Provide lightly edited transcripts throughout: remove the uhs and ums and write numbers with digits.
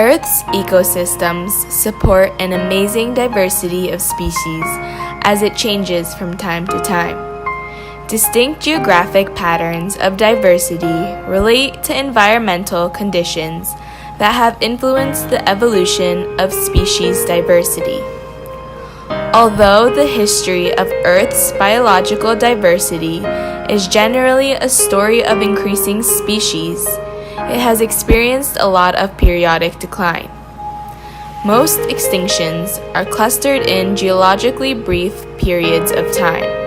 Earth's ecosystems support an amazing diversity of species as it changes from time to time. Distinct geographic patterns of diversity relate to environmental conditions that have influenced the evolution of species diversity. Although the history of Earth's biological diversity is generally a story of increasing species, it has experienced a lot of periodic decline. Most extinctions are clustered in geologically brief periods of time.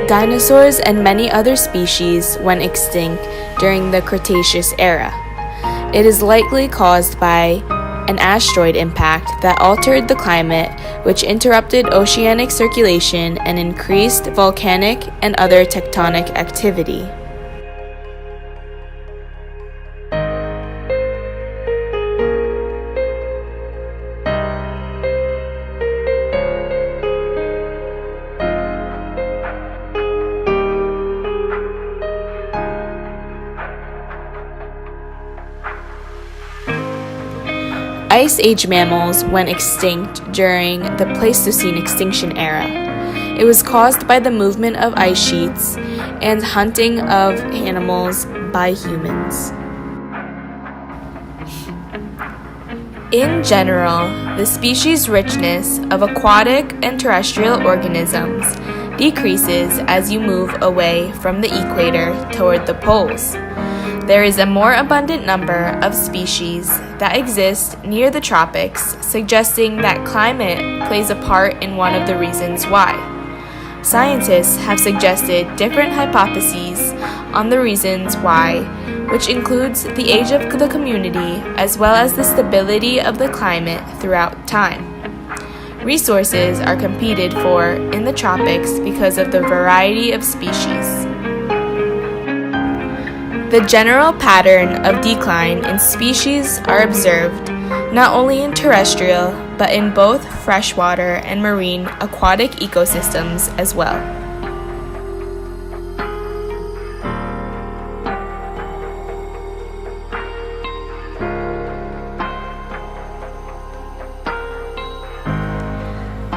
Dinosaurs and many other species went extinct during the Cretaceous era. It is likely caused by an asteroid impact that altered the climate, which interrupted oceanic circulation and increased volcanic and other tectonic activity. Ice Age mammals went extinct during the Pleistocene extinction era. It was caused by the movement of ice sheets and hunting of animals by humans. In general, the species richness of aquatic and terrestrial organisms decreases as you move away from the equator toward the poles. There is a more abundant number of species that exist near the tropics, suggesting that climate plays a part in one of the reasons why. Scientists have suggested different hypotheses on the reasons why, which includes the age of the community as well as the stability of the climate throughout time. Resources are competed for in the tropics because of the variety of species. The general pattern of decline in species are observed not only in terrestrial but in both freshwater and marine aquatic ecosystems as well.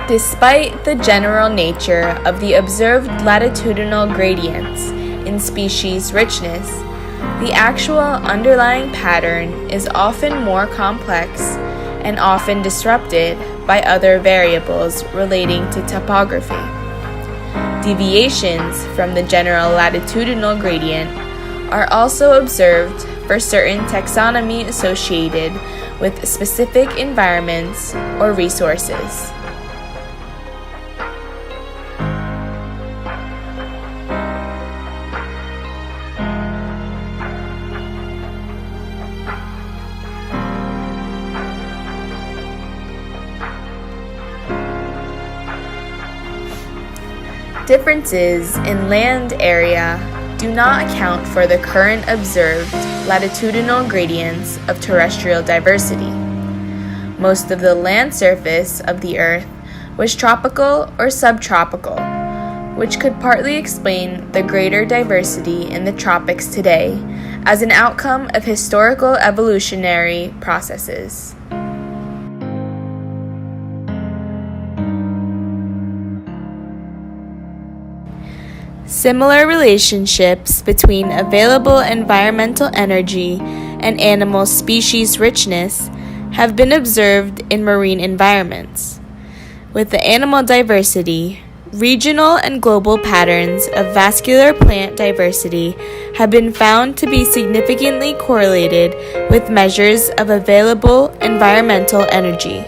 Despite the general nature of the observed latitudinal gradients in species richness, the actual underlying pattern is often more complex and often disrupted by other variables relating to topography. Deviations from the general latitudinal gradient are also observed for certain taxonomy associated with specific environments or resources. Differences in land area do not account for the current observed latitudinal gradients of terrestrial diversity. Most of the land surface of the Earth was tropical or subtropical, which could partly explain the greater diversity in the tropics today as an outcome of historical evolutionary processes. Similar relationships between available environmental energy and animal species richness have been observed in marine environments. With the animal diversity, regional and global patterns of vascular plant diversity have been found to be significantly correlated with measures of available environmental energy,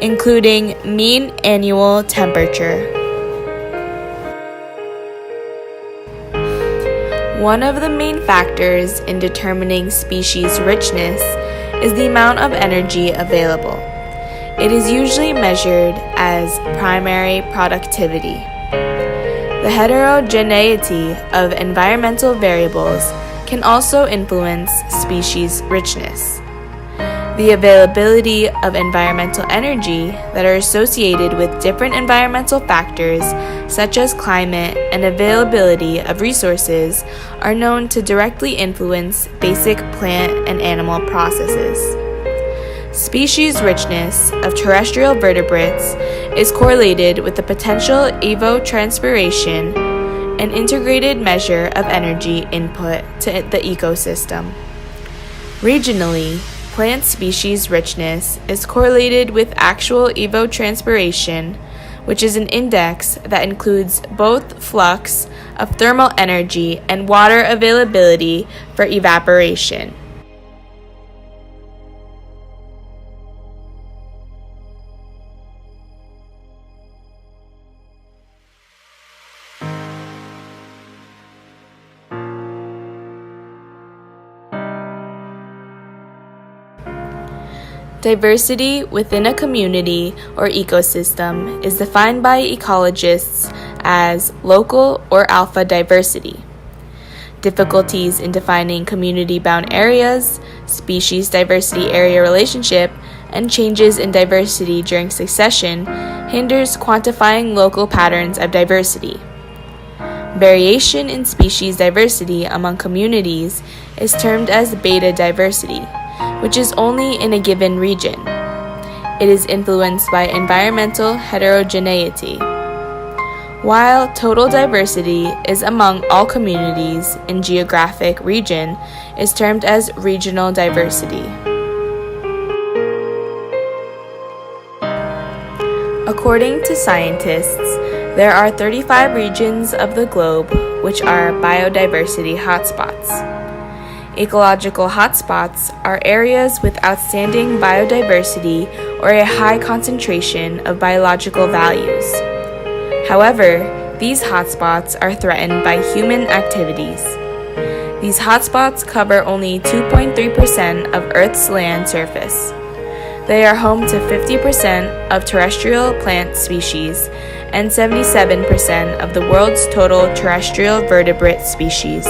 including mean annual temperature. One of the main factors in determining species richness is the amount of energy available. It is usually measured as primary productivity. The heterogeneity of environmental variables can also influence species richness. The availability of environmental energy that are associated with different environmental factors, such as climate and availability of resources, are known to directly influence basic plant and animal processes. Species richness of terrestrial vertebrates is correlated with the potential evotranspiration, an integrated measure of energy input to the ecosystem. Regionally, plant species richness is correlated with actual evotranspiration, which is an index that includes both flux of thermal energy and water availability for evaporation. Diversity within a community or ecosystem is defined by ecologists as local or alpha diversity. Difficulties in defining community-bound areas, species diversity area relationship, and changes in diversity during succession hinders quantifying local patterns of diversity. Variation in species diversity among communities is termed as beta diversity, which is only in a given region. It is influenced by environmental heterogeneity, while total diversity is among all communities in geographic region is termed as regional diversity. According to scientists, there are 35 regions of the globe which are biodiversity hotspots. Ecological hotspots are areas with outstanding biodiversity or a high concentration of biological values. However, these hotspots are threatened by human activities. These hotspots cover only 2.3% of Earth's land surface. They are home to 50% of terrestrial plant species and 77% of the world's total terrestrial vertebrate species.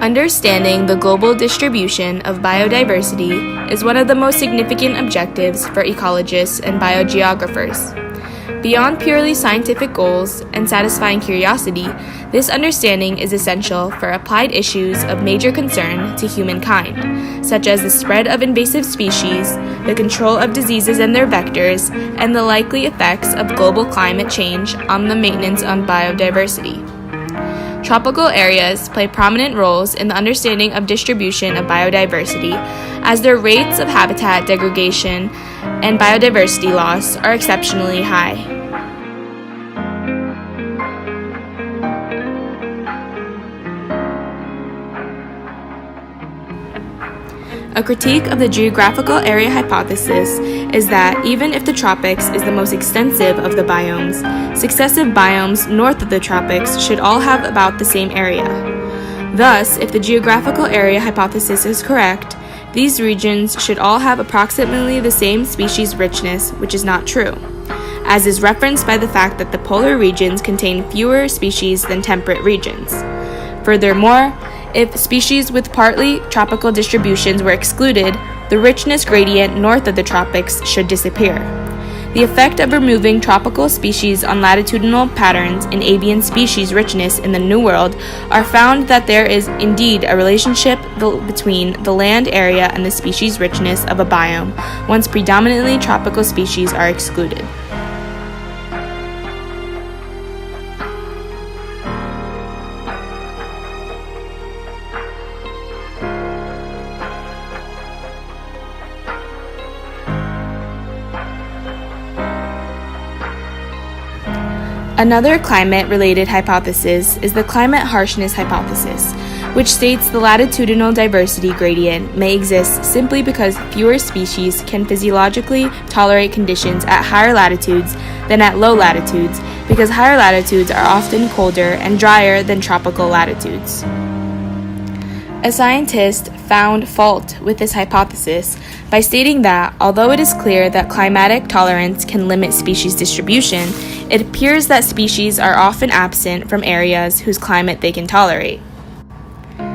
Understanding the global distribution of biodiversity is one of the most significant objectives for ecologists and biogeographers. Beyond purely scientific goals and satisfying curiosity, this understanding is essential for applied issues of major concern to humankind, such as the spread of invasive species, the control of diseases and their vectors, and the likely effects of global climate change on the maintenance of biodiversity. Tropical areas play prominent roles in the understanding of distribution of biodiversity, as their rates of habitat degradation and biodiversity loss are exceptionally high. A critique of the geographical area hypothesis is that even if the tropics is the most extensive of the biomes, successive biomes north of the tropics should all have about the same area. Thus, if the geographical area hypothesis is correct, these regions should all have approximately the same species richness, which is not true, as is referenced by the fact that the polar regions contain fewer species than temperate regions. Furthermore, if species with partly tropical distributions were excluded, the richness gradient north of the tropics should disappear. The effect of removing tropical species on latitudinal patterns in avian species richness in the New World are found that there is indeed a relationship between the land area and the species richness of a biome once predominantly tropical species are excluded. Another climate-related hypothesis is the climate harshness hypothesis, which states the latitudinal diversity gradient may exist simply because fewer species can physiologically tolerate conditions at higher latitudes than at low latitudes, because higher latitudes are often colder and drier than tropical latitudes. A scientist found fault with this hypothesis by stating that, although it is clear that climatic tolerance can limit species distribution, it appears that species are often absent from areas whose climate they can tolerate.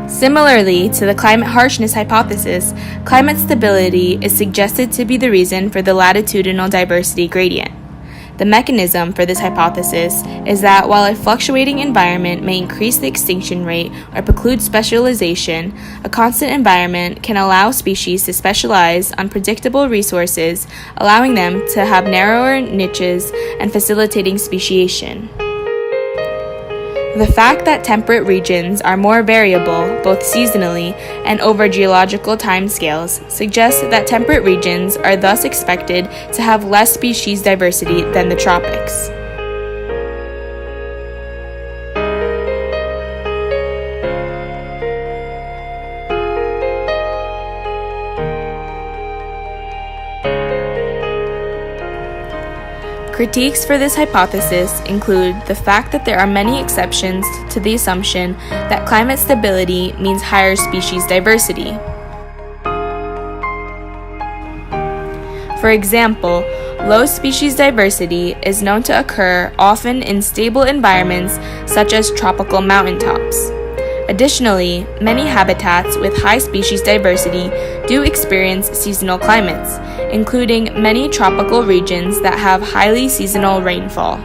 Similarly to the climate harshness hypothesis, climate stability is suggested to be the reason for the latitudinal diversity gradient. The mechanism for this hypothesis is that while a fluctuating environment may increase the extinction rate or preclude specialization, a constant environment can allow species to specialize on predictable resources, allowing them to have narrower niches and facilitating speciation. The fact that temperate regions are more variable, both seasonally and over geological timescales, suggests that temperate regions are thus expected to have less species diversity than the tropics. Critiques for this hypothesis include the fact that there are many exceptions to the assumption that climate stability means higher species diversity. For example, low species diversity is known to occur often in stable environments such as tropical mountaintops. Additionally, many habitats with high species diversity do experience seasonal climates, including many tropical regions that have highly seasonal rainfall.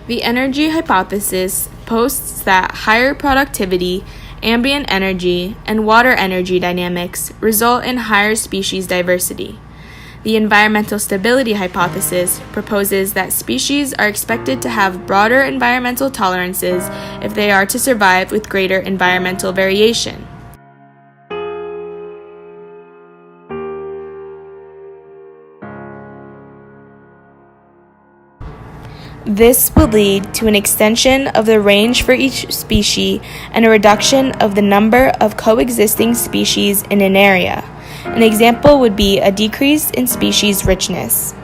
The energy hypothesis posts that higher productivity, ambient energy, and water energy dynamics result in higher species diversity. The environmental stability hypothesis proposes that species are expected to have broader environmental tolerances if they are to survive with greater environmental variation. This would lead to an extension of the range for each species and a reduction of the number of coexisting species in an area. An example would be a decrease in species richness.